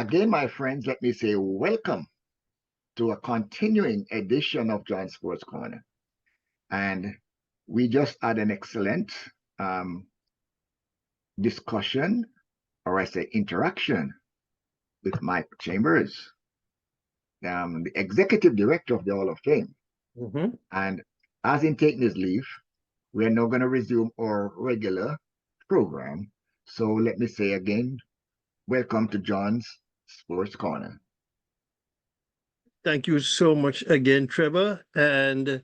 Again, my friends, let me say welcome to a continuing edition of John Sports Corner. And we just had an excellent discussion, or I say interaction, with Mike Chambers, the executive director of the Hall of Fame. And as in taking his leave, we are now going to resume our regular program. So let me say again, welcome to John's Sports Corner. Thank you so much again, Trevor. And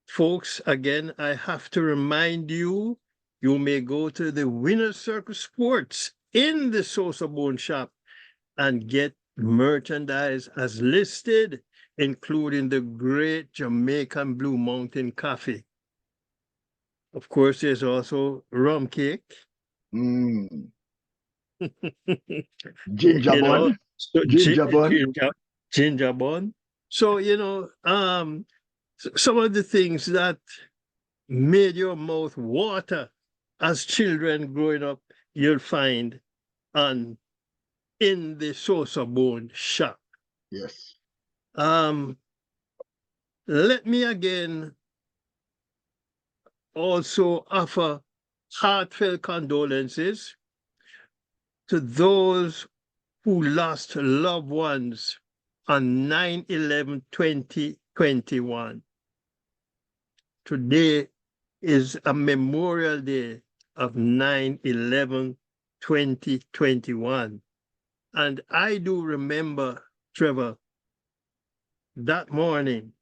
folks, again, I have to remind you, you may go to the Winner's Circle Sports in the Sosofat shop and get merchandise as listed, including the great Jamaican Blue Mountain Coffee. Of course, there's also rum cake. Ginger bun. Ginger bun. Ginger bun. So, some of the things that made your mouth water as children growing up, you'll find in the Sosofat shop. Yes. Let me again also offer heartfelt condolences to those who lost loved ones on 9/11/2021. Today is a Memorial Day of 9/11/2021. And I do remember, Trevor, that morning,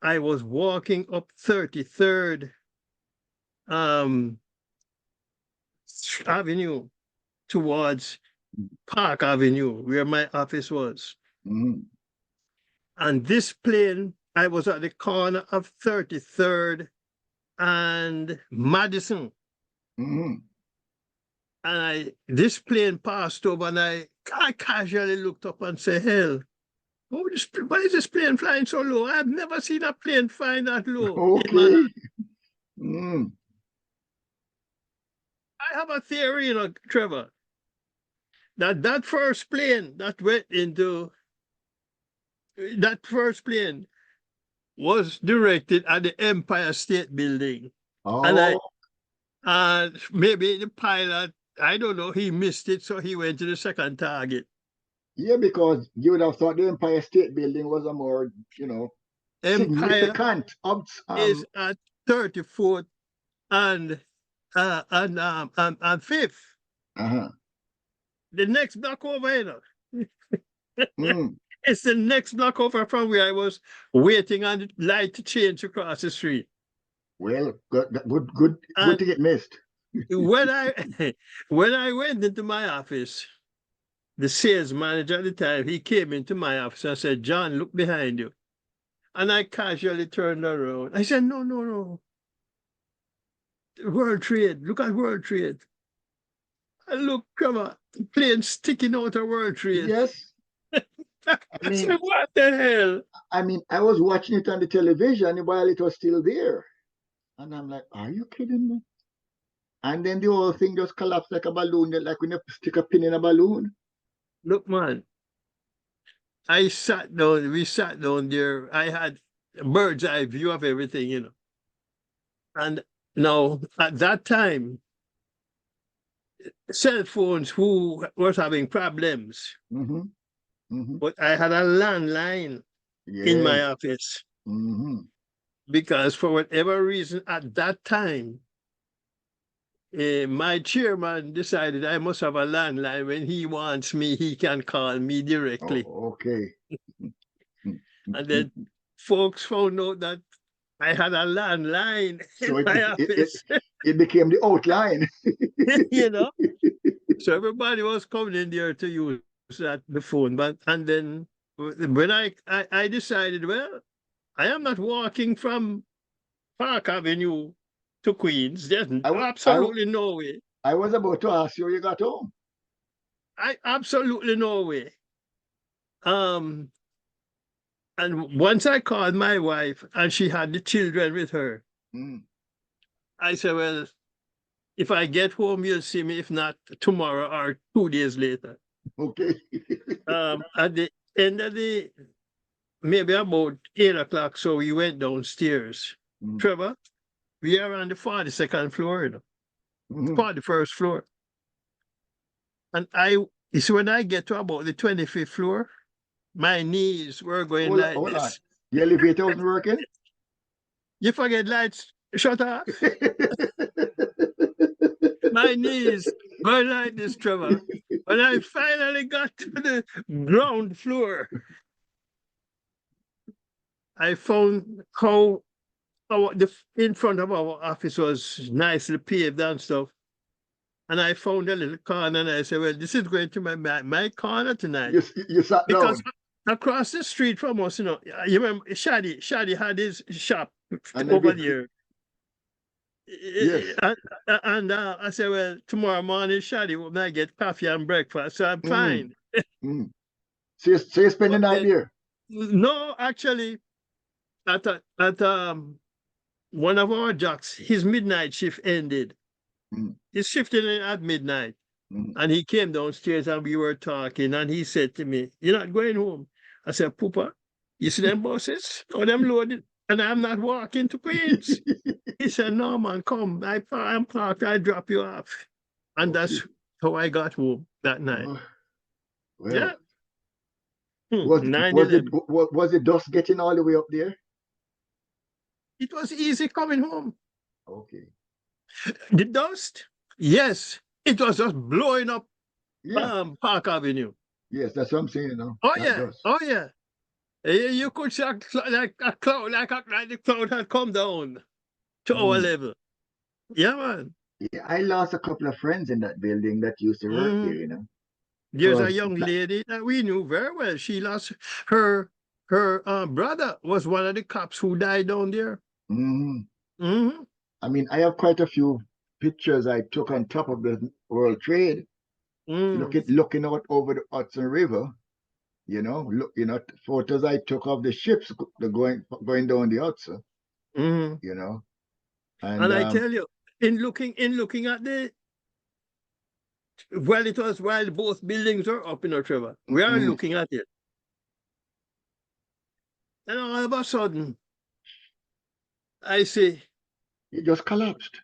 I was walking up 33rd Avenue towards Park Avenue, where my office was. And this plane, I was at the corner of 33rd and Madison. And this plane passed over, and I casually looked up and said, hell, why is this plane flying so low? I've never seen a plane flying that low. Okay. I have a theory, Trevor, that first plane that went into that first plane was directed at the Empire State Building. Oh. And maybe the pilot, I don't know, he missed it, so he went to the second target. Yeah, because you would have thought the Empire State Building was a more, significant. Is at 34th and 5th. The next block over, It's the next block over from where I was waiting on the light to change across the street. Well, good to get missed. when I went into my office, the sales manager at the time, he came into my office and said, John, look behind you. And I casually turned around. I said, no. World Trade, look at World Trade. And look, come on, the plane sticking out of World Trade. Yes. I said, what the hell? I mean, I was watching it on the television while it was still there. And I'm like, are you kidding me? And then the whole thing just collapsed like a balloon, like when you stick a pin in a balloon. Look, man, we sat down there. I had a bird's eye view of everything, And now, at that time, cell phones who was having problems, but I had a landline in my office because for whatever reason at that time, my chairman decided I must have a landline. When he wants me, he can call me directly. Oh, okay. And then folks found out that I had a landline in my office. It became the outline. So everybody was coming in there to use the phone. And then when I decided, well, I am not walking from Park Avenue to Queens. There's absolutely no way. I was about to ask you how you got home. Absolutely no way. And once I called my wife and she had the children with her, I said, well, if I get home, you'll see me. If not, tomorrow or 2 days later. Okay. At the end of the, maybe about 8 o'clock, so we went downstairs. Mm. Trevor, we are on the 42nd floor, you know, Mhm. 41st floor. And so when I get to about the 25th floor, my knees were going like Hold on. this. The elevator wasn't working? You forget lights shut off. My knees were like this, Trevor. When I finally got to the ground floor, I found how in front of our office was nicely paved and stuff. And I found a little corner and I said, well, this is going to my corner tonight. You sat Because down. across the street from us, you know, you remember Shadi had his shop And over every, there. yes. And I said, well, tomorrow morning, Shadi, when I get coffee and breakfast, so I'm Mm. fine. Mm. So you spend the But night then, there? no, actually, at one of our jocks, his midnight shift ended. Mm. His shift ended at midnight. Mm. And he came downstairs and we were talking. And he said to me, you're not going home? I said, Poopa, you see them buses? Oh, them loaded. And I'm not walking to Queens. He said, no, man, come. I'm parked. I'll drop you off. And Okay. that's how I got home that night. Oh, well, Yeah. 9/11. was the dust getting all the way up there? It was easy coming home. Okay. The dust, yes, it was just blowing up Yeah. Park Avenue. Yes, that's what I'm saying now. Oh, That yeah. dust. Oh, yeah. You could see like a cloud, like the cloud had come down to our Mm. level. Yeah, man. Yeah, I lost a couple of friends in that building that used to work there, Mhm. you know. There's a Because young lady that we knew very well. She lost her brother was one of the cops who died down there. mm, Hmm. I mean, I have quite a few pictures I took on top of the World Trade, Mm. looking out over the Hudson River. Photos I took of the ships going down the Hudson. Hmm. You know, and And I tell you, in looking at the well, it was while both buildings were up in Trevor. We are mm, looking at it. And all of a sudden, I see, it just collapsed.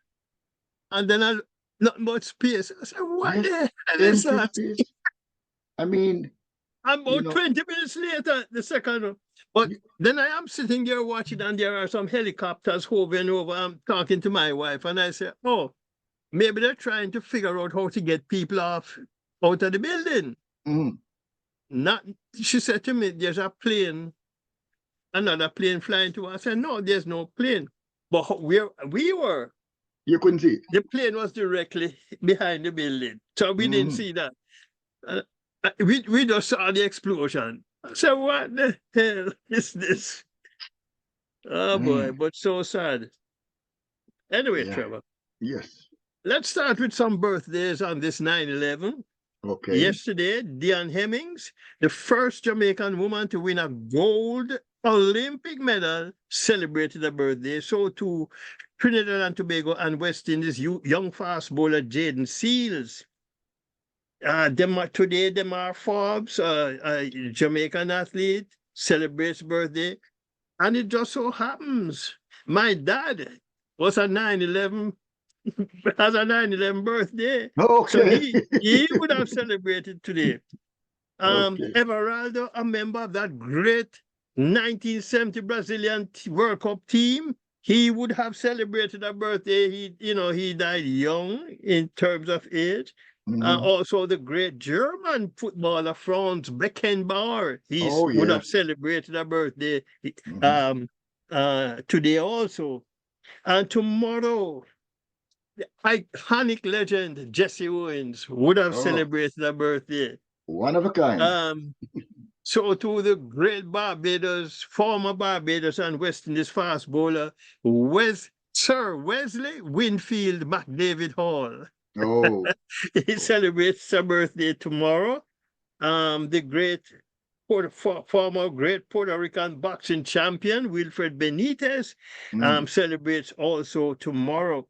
and then nothing but space. I said, what Yes, the hell is empty that? space. I mean, And you about know, 20 minutes later, the second one. But y- then I am sitting there watching, and there are some helicopters hovering over. I'm talking to my wife, and I say, oh, maybe they're trying to figure out how to get people out of the building. mm, Not, she said to me, there's a plane, another plane flying to us. I said, no, there's no plane. But where we were, you couldn't see it. the plane was directly behind the building. So we didn't Mm, see that. Uh, we just saw the explosion. I said, what the hell is this? Oh boy, mm, but so sad. Anyway, yeah. Trevor, Yes. let's start with some birthdays on this 9/11. Okay. Yesterday, Diane Hemmings, the first Jamaican woman to win a gold Olympic medal, celebrated her birthday. So too, Trinidad and Tobago and West Indies young fast bowler Jaden Seals. Today, Demar Forbes, a Jamaican athlete, celebrates birthday. And it just so happens my dad was a 9/11 has a 9/11 birthday. So Okay. he would have celebrated today. Okay. Everaldo, a member of that great 1970 Brazilian World Cup team, he would have celebrated a birthday. He died young in terms of age. Mhm. Also, the great German footballer Franz Beckenbauer, he Oh would yeah. have celebrated a birthday Mhm. um, today also. And tomorrow, the iconic legend Jesse Owens would have Oh, celebrated a birthday. one of a kind. Um, so to the great former Barbados and West Indies fast bowler, Sir Wesley Winfield McDavid Hall. Oh. He celebrates his birthday tomorrow. The former great Puerto Rican boxing champion Wilfred Benitez Mm. celebrates also tomorrow.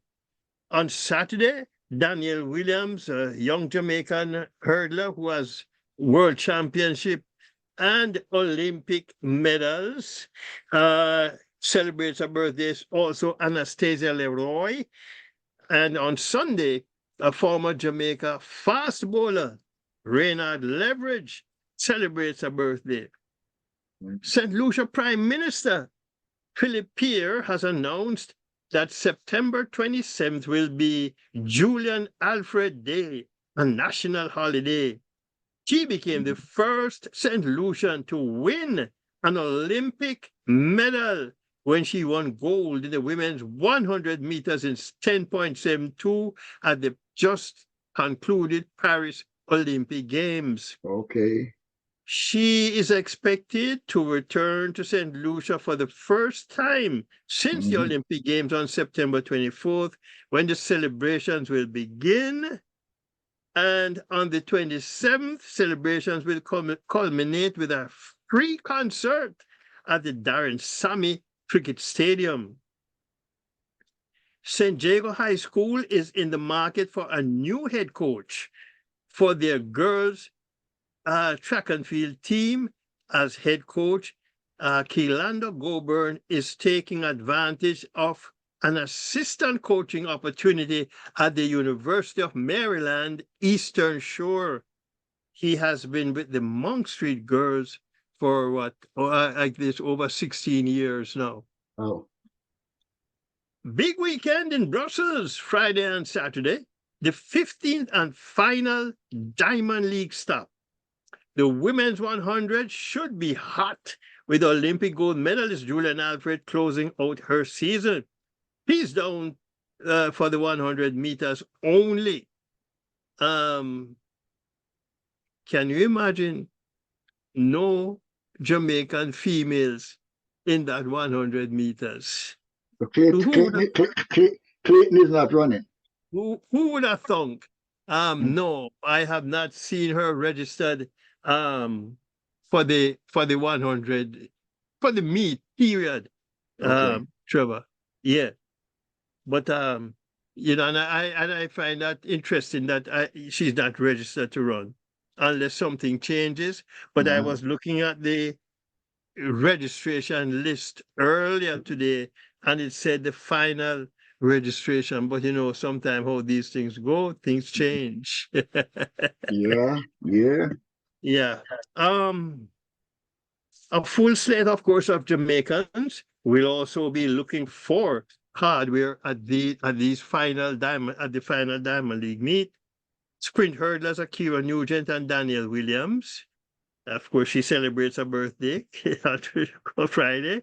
On Saturday, Daniel Williams, a young Jamaican hurdler who has World Championship and Olympic medals. Celebrates her birthdays also Anastasia Leroy. And on Sunday, a former Jamaica fast bowler, Reynard Leverage, celebrates her birthday. St. Lucia Prime Minister Philip Pierre has announced that September 27th will be Julian Alfred Day, a national holiday. She became the first St. Lucian to win an Olympic medal when she won gold in the women's 100 meters in 10.72 at the just concluded Paris Olympic Games. Okay. She is expected to return to St. Lucia for the first time since the Olympic Games on September 24th, when the celebrations will begin. And on the 27th, celebrations will culminate with a free concert at the Darren Sammy Cricket Stadium. St. Jago High School is in the market for a new head coach for their girls' track and field team. As head coach, Keilando Goburn is taking advantage of an assistant coaching opportunity at the University of Maryland, Eastern Shore. He has been with the Monk Street girls for over 16 years now. Oh. Big weekend in Brussels, Friday and Saturday, the 15th and final Diamond League stop. The women's 100 should be hot, with Olympic gold medalist Julian Alfred closing out her season. He's down for the 100 meters only. Can you imagine no Jamaican females in that 100 meters? Clayton is not running. Who would have thunk? No, I have not seen her registered for the 100 for the meet period. Trevor, yeah, but you know, and I find that interesting that she's not registered to run unless something changes. But I was looking at the registration list earlier today, and it said the final registration. But you know, sometimes how these things go, things change. Yeah. Yeah. A full slate, of course, of Jamaicans will also be looking for hardware at the final Diamond League meet. Sprint hurdlers Akira Nugent and Danielle Williams. Of course, she celebrates her birthday on Friday.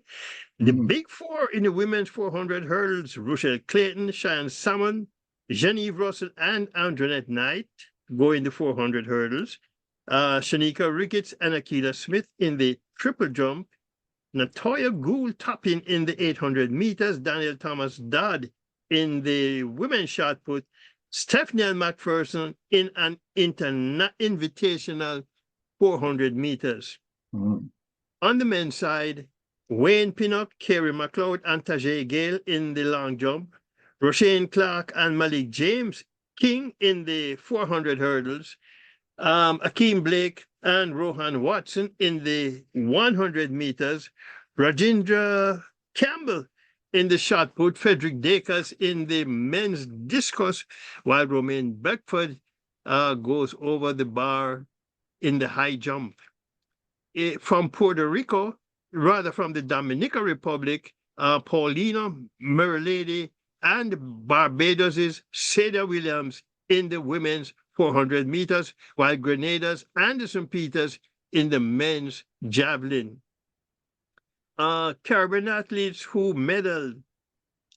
The big four in the women's 400 hurdles: Rochelle Clayton, Cheyenne Salmon, Genevieve Russell, and Antoinette Knight go in the 400 hurdles. Shanika Ricketts and Akila Smith in the triple jump. Natoya Gould topping in the 800 meters. Daniel Thomas Dodd in the women's shot put. Stephanie McPherson in an invitational 400 meters. On the men's side, Wayne Pinnock, Kerry McLeod, and Tajay Gale in the long jump. Roshane Clark and Malik James King in the 400 hurdles. Akeem Blake and Rohan Watson in the 100 meters. Rajendra Campbell in the shot put. Frederick Dacus in the men's discus, while Romaine Beckford goes over the bar in the high jump. From Puerto Rico, rather from the Dominican Republic, Paulina Merlady and Barbados's Seda Williams in the women's 400 meters, while Grenada's Anderson Peters in the men's javelin. Caribbean athletes who medaled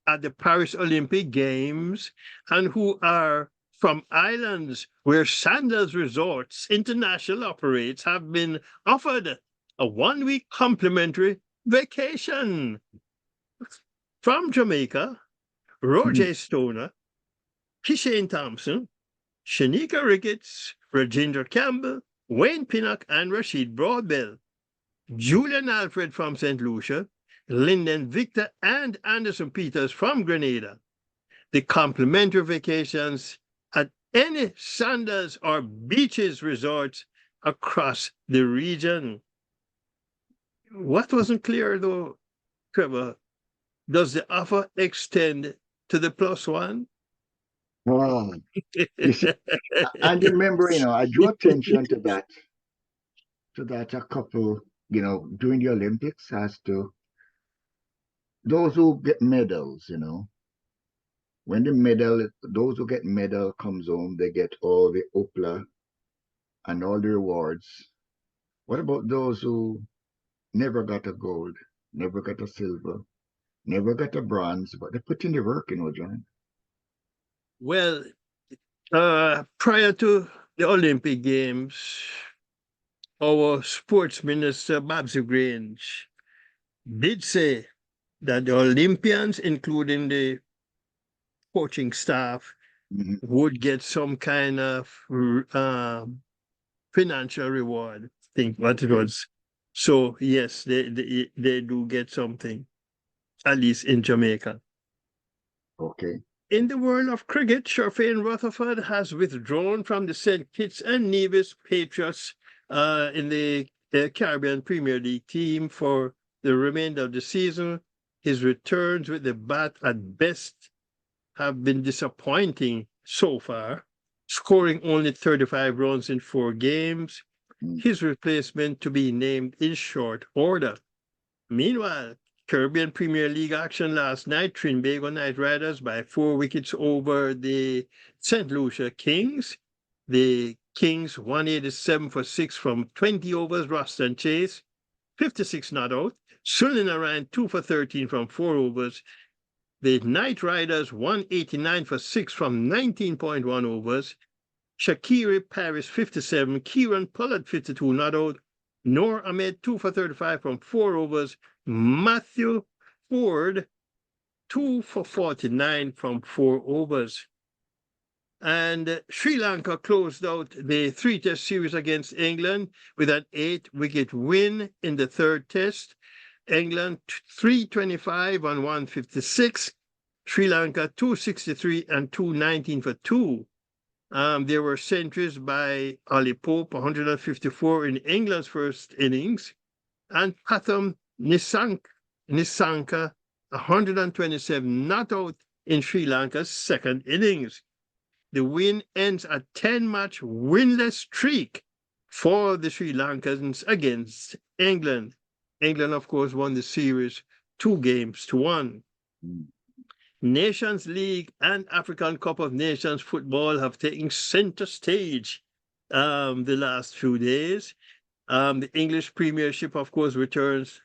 at the Paris Olympic Games and who are from islands where Sandals Resorts International operates have been offered a 1-week complimentary vacation. From Jamaica, Roger Stoner, Kishane Thompson, Shanika Ricketts, Rajendra Campbell, Wayne Pinnock, and Rashid Broadbell. Julian Alfred from St. Lucia, Lyndon Victor, and Anderson Peters from Grenada. The complimentary vacations at any Sandals or beaches resorts across the region. What wasn't clear though, Trevor, does the offer extend to the +1? Oh, you see, and remember, I drew attention to that a couple, during the Olympics as to those who get medals, when those who get medal comes home, they get all the opla and all the rewards. What about those who never got a gold, never got a silver, never got a bronze, but they put in the work, John? Well, prior to the Olympic Games, our sports minister, Babsy Grange, did say that the Olympians, including the coaching staff, would get some kind of financial reward. I think what it was. So yes, they do get something, at least in Jamaica. Okay. In the world of cricket, Sherfane Rutherford has withdrawn from the St. Kitts and Nevis Patriots in the Caribbean Premier League team for the remainder of the season. His returns with the bat at best have been disappointing so far, scoring only 35 runs in 4 games. His replacement to be named in short order. Meanwhile, Caribbean Premier League action last night, Trinbago Knight Riders by 4 wickets over the St. Lucia Kings. The Kings 187 for 6 from 20 overs, Roston Chase, 56 not out. Sunil Narayan 2 for 13 from 4 overs. The Knight Riders 189 for 6 from 19.1 overs. Shakiri Paris 57, Kieran Pollard 52 not out. Noor Ahmed 2 for 35 from 4 overs. Matthew Ford 2 for 49 from 4 overs. And Sri Lanka closed out the 3-test series against England with an 8-wicket win in the 3rd test. England 325 and 156. Sri Lanka 263 and 219 for 2. There were centuries by Ali Pope, 154 in England's first innings, and Patham Nisanka, 127 not out in Sri Lanka's second innings. The win ends a 10-match winless streak for the Sri Lankans against England. England, of course, won the series 2-1. Nations League and African Cup of Nations football have taken center stage the last few days. The English Premiership, of course, returns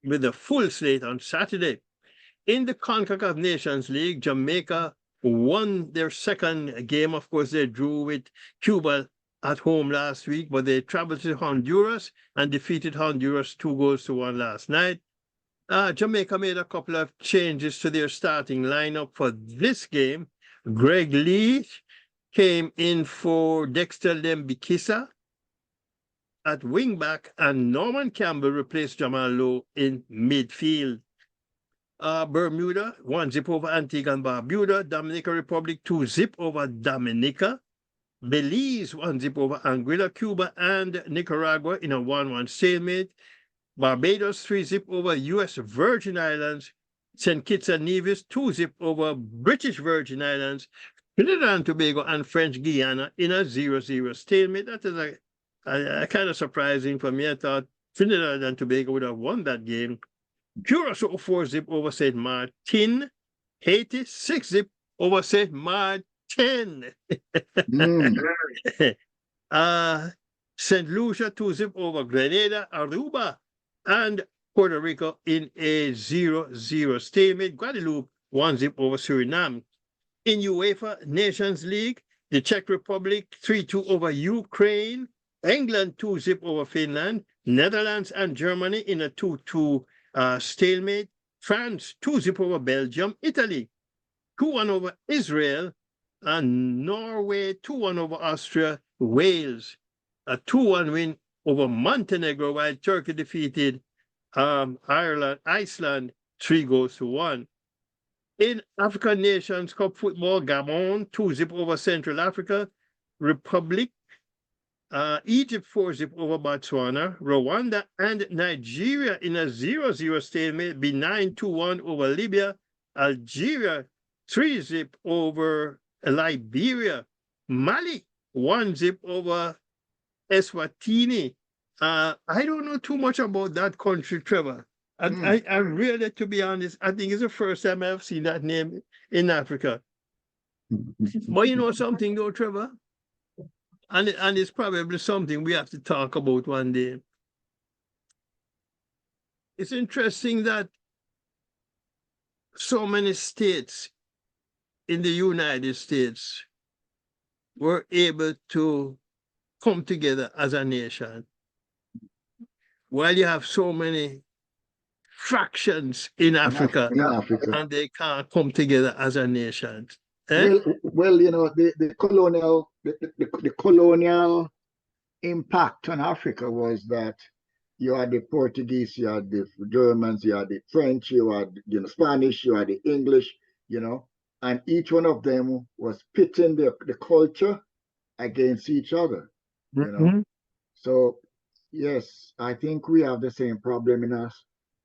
with a full slate on Saturday. In the CONCACAF Nations League, Jamaica won their second game. Of course, they drew with Cuba at home last week, but they traveled to Honduras and defeated Honduras 2-1 last night. Jamaica made a couple of changes to their starting lineup for this game. Greg Lee came in for Dexter Lembikisa at wingback, and Norman Campbell replaced Jamal Lowe in midfield. Bermuda 1-0 over Antigua and Barbuda. Dominica Republic 2-0 over Dominica. Belize 1-0 over Anguilla. Cuba and Nicaragua in a 1-1 stalemate. Barbados 3-0 over U.S. Virgin Islands. St. Kitts and Nevis 2-0 over British Virgin Islands. Trinidad and Tobago and French Guiana in a 0-0 stalemate. That is a kind of surprising for me. I thought Trinidad and Tobago would have won that game. Curacao 4-0 over St. Martin. Haiti 6-0 over St. Martin. St. Lucia 2-0 over Grenada, Aruba, and Puerto Rico in a 0-0 stalemate. Guadeloupe 1-0 over Suriname. In UEFA Nations League, the Czech Republic 3-2 over Ukraine. England 2-0 over Finland. Netherlands and Germany in a 2-2 stalemate. France 2-0 over Belgium. Italy 2-1 over Israel. And Norway 2-1 over Austria. Wales a 2-1 win over Montenegro, while Turkey defeated Iceland 3-1. In African Nations Cup football, Gabon 2-0 over Central Africa. Republic Egypt 4-0 over Botswana. Rwanda and Nigeria in a 0-0 stalemate. Benin 2-1 over Libya. Algeria 3-0 over Liberia. Mali 1-0 over Eswatini. I don't know too much about that country, Trevor. I really, to be honest, I think it's the first time I've seen that name in Africa. But you know something though, Trevor? And it's probably something we have to talk about one day. It's interesting that so many states in the United States were able to come together as a nation, while you have so many fractions in Africa, and they can't come together as a nation. Eh? Well, you know, the colonial impact on Africa was that you had the Portuguese, you had the Germans, you had the French, you had Spanish, you had the English, and each one of them was pitting the culture against each other, So yes, I think we have the same problem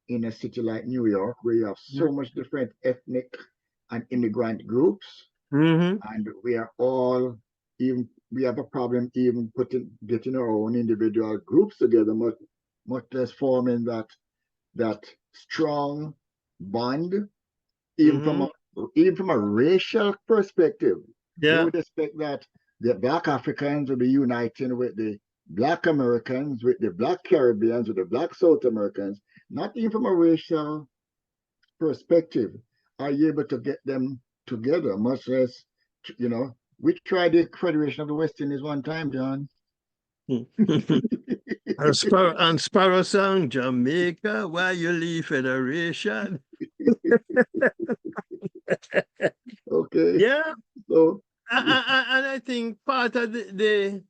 in a city like New York, where you have so much different ethnic and immigrant groups, and we are all we have a problem even getting our own individual groups together, much less forming that strong bond, even from a racial perspective. You would expect that the Black Africans will be uniting with the Black Americans, with the Black Caribbeans, with the Black South Americans. Not even from a racial perspective are you able to get them together, much less, we tried the Federation of the West Indies one time, John. And Sparrow song, Jamaica, why you leave Federation? Okay. Yeah. So, and I think part of the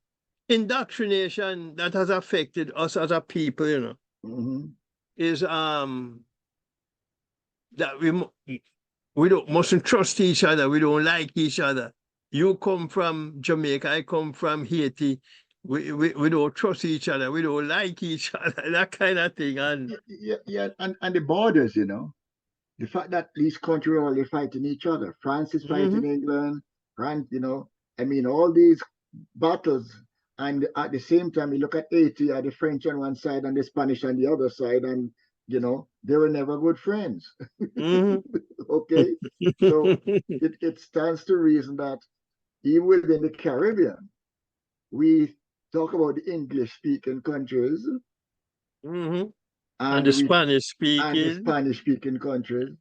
indoctrination that has affected us as a people, is that we mustn't trust each other. We don't like each other. You come from Jamaica, I come from Haiti. We don't trust each other. We don't like each other. That kind of thing. And the borders, the fact that these countries are always fighting each other. France is fighting England. France, all these battles. And at the same time, you look at Haiti, the French on one side and the Spanish on the other side, and they were never good friends. Okay, so it stands to reason that even within the Caribbean, we talk about the English-speaking countries, and the Spanish-speaking countries,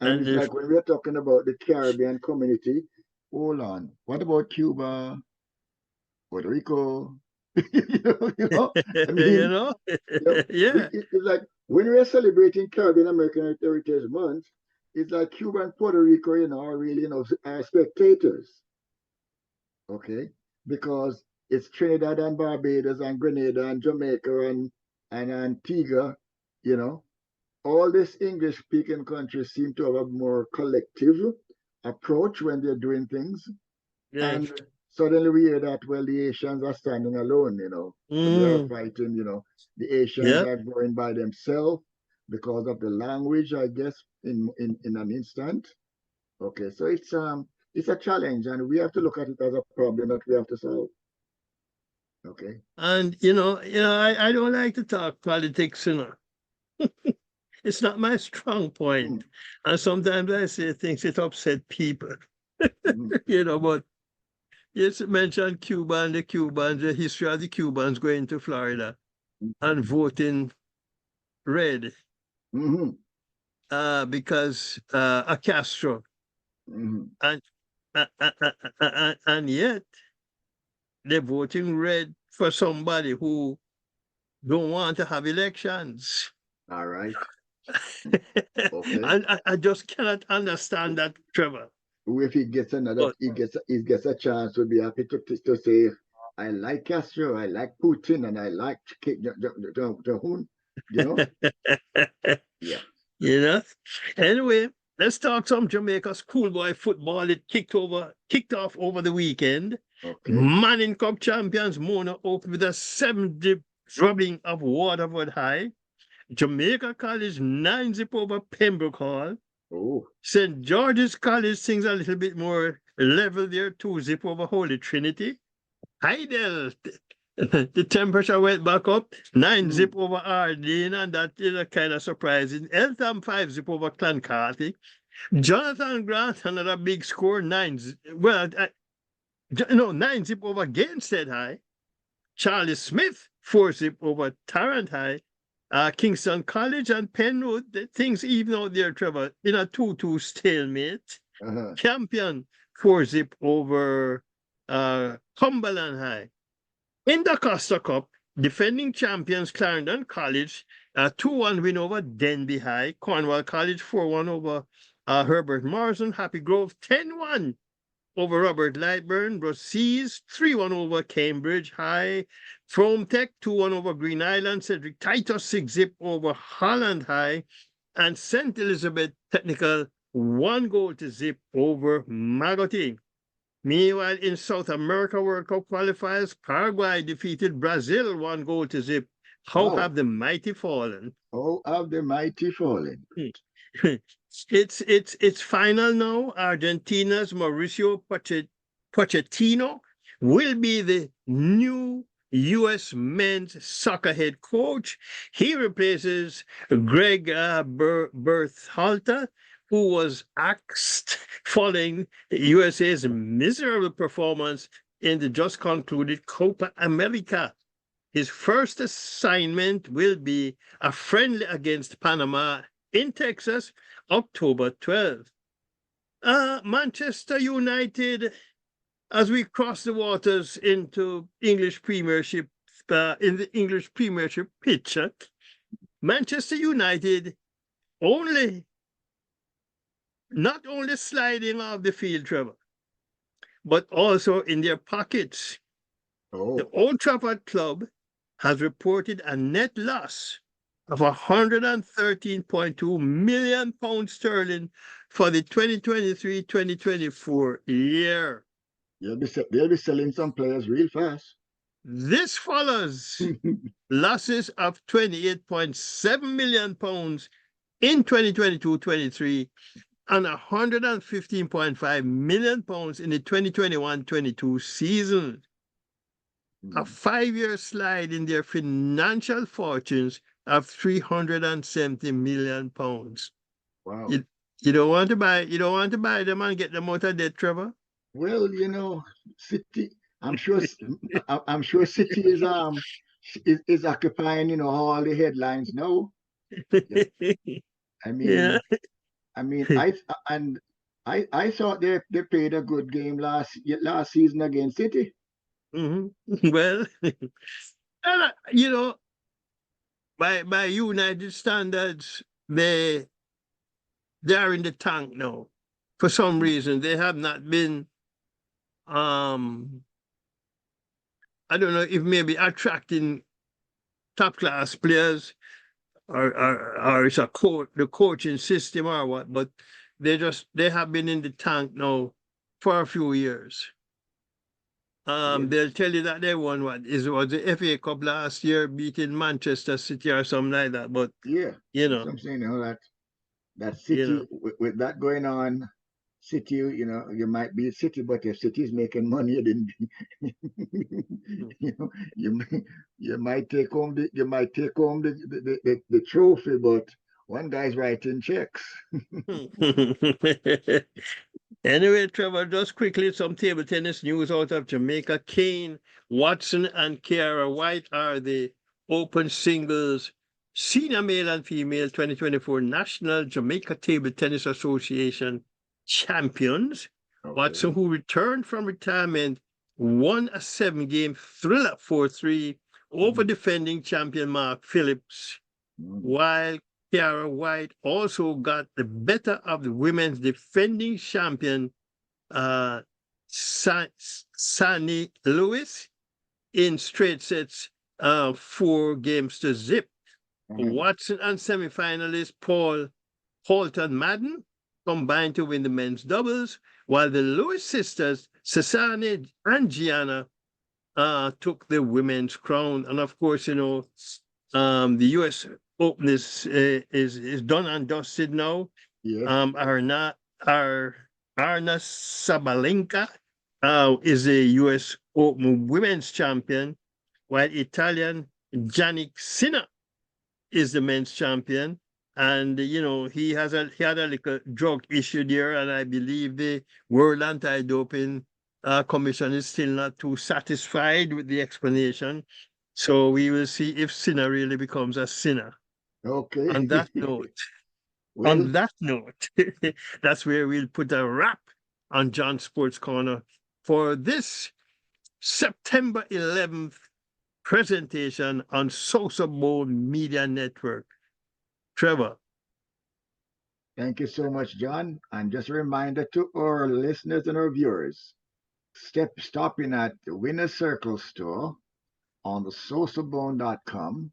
and it's like when we're talking about the Caribbean community. Hold on, what about Cuba, Puerto Rico? It's like when we're celebrating Caribbean American Heritage Month, it's like Cuba and Puerto Rico, are really, are spectators. Okay, because it's Trinidad and Barbados and Grenada and Jamaica and Antigua, all these English-speaking countries seem to have a more collective approach when they're doing things. And suddenly we hear that, well, the Asians are standing alone, they are fighting, the Asians are going by themselves because of the language, I guess, in an instant. Okay, so it's a challenge, and we have to look at it as a problem that we have to solve. Okay. And I don't like to talk politics, It's not my strong point. And sometimes I say things that upset people. But you mentioned Cuba and the Cubans, the history of the Cubans going to Florida and voting red because of Castro. And yet they're voting red for somebody who don't want to have elections. All right. Okay. I just cannot understand that, Trevor. If he gets he gets a chance, we'll be happy to say, I like Castro, I like Putin, and I like Jong-un, Yeah. Anyway, let's talk some Jamaica schoolboy football. It kicked off over the weekend. Okay. Manning Cup champions Mona opened with a 7-zip drubbing of Waterford High. Jamaica College 9-zip over Pembroke Hall. Oh. St. George's College things a little bit more level there, 2-zip over Holy Trinity. Heidel, the temperature went back up, 9-zip over Ardeen, and that is a kind of surprising. Eltham 5-zip over Clancarty. Jonathan Grant, another big score, 9-zip over Gainstead High. Charlie Smith, 4-zip over Tarrant High. Kingston College and Penwood, things even out there, Trevor, in a 2-2 stalemate. Campion, 4-zip over Cumberland High. In the Costa Cup, defending champions Clarendon College, 2-1 win over Denby High. Cornwall College, 4-1 over Herbert Morrison. Happy Grove, 10-1 over Robert Lightburn. Rossies, 3-1 over Cambridge High. Frome Tech, 2-1 over Green Island. Cedric Titus, 6-zip over Holland High. And St. Elizabeth Technical, 1-0 over Magotty. Meanwhile, in South America World Cup qualifiers, Paraguay defeated Brazil 1-0. How have the mighty fallen? How have the mighty fallen? It's final now. Argentina's Mauricio Pochettino will be the new U.S. men's soccer head coach. He replaces Greg Berhalter, who was axed following USA's miserable performance in the just concluded Copa America. His first assignment will be a friendly against Panama in Texas, October 12th. Manchester United, as we cross the waters into English Premiership, in the English Premiership picture, Manchester United not only sliding off the field, Trevor, but also in their pockets. The Old Trafford Club has reported a net loss of £113.2 million sterling for the 2023-2024 year. They'll be selling some players real fast. This follows losses of £28.7 million in 2022-23 and £115.5 million in the 2021-22 season. A 5-year slide in their financial fortunes of £370 million. Wow. You don't want to buy them and get them out of debt, Trevor? Well, City, I'm sure City is occupying, all the headlines now. I thought they played a good game last season against City. Well, by United standards, they are in the tank now. For some reason, they have not been. I don't know if maybe attracting top class players or it's the coaching system or what, but they have been in the tank now for a few years. They'll tell you that they won was the FA Cup last year, beating Manchester City or something like that. But that's what I'm saying, that City with that going on, City, you might be City, but if City is making money, then you might take home the trophy, but one guy's writing checks. Anyway, Trevor, just quickly, some table tennis news out of Jamaica. Kane Watson and Kiara White are the open singles senior male and female 2024 National Jamaica Table Tennis Association champions. Watson, who returned from retirement, won a 7-game thriller 4-3 over defending champion Mark Phillips, while Kiara White also got the better of the women's defending champion, Sani Lewis, in straight sets, 4-0. Watson and semifinalist Paul Holton Madden combined to win the men's doubles, while the Lewis sisters, Sasani and Gianna, took the women's crown. And of course, the U.S. Open is done and dusted now. Yes. Arna Sabalenka is a U.S. Open women's champion, while Italian Jannik Sinner is the men's champion. And he had a little drug issue there, and I believe the World Anti-Doping Commission is still not too satisfied with the explanation. So we will see if Sinner really becomes a sinner. Okay. On that note, Well, that's where we'll put a wrap on John Sports Corner for this September 11th presentation on Sosofat Media Network. Trevor. thank you so much, John. And just a reminder to our listeners and our viewers, stopping at the Winner's Circle store on the sosofat.com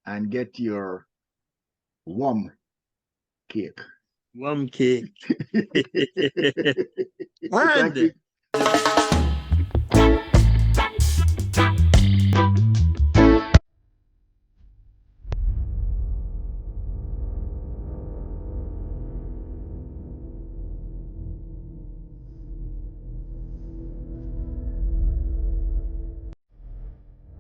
and get your warm cake. Warm cake. Thank you.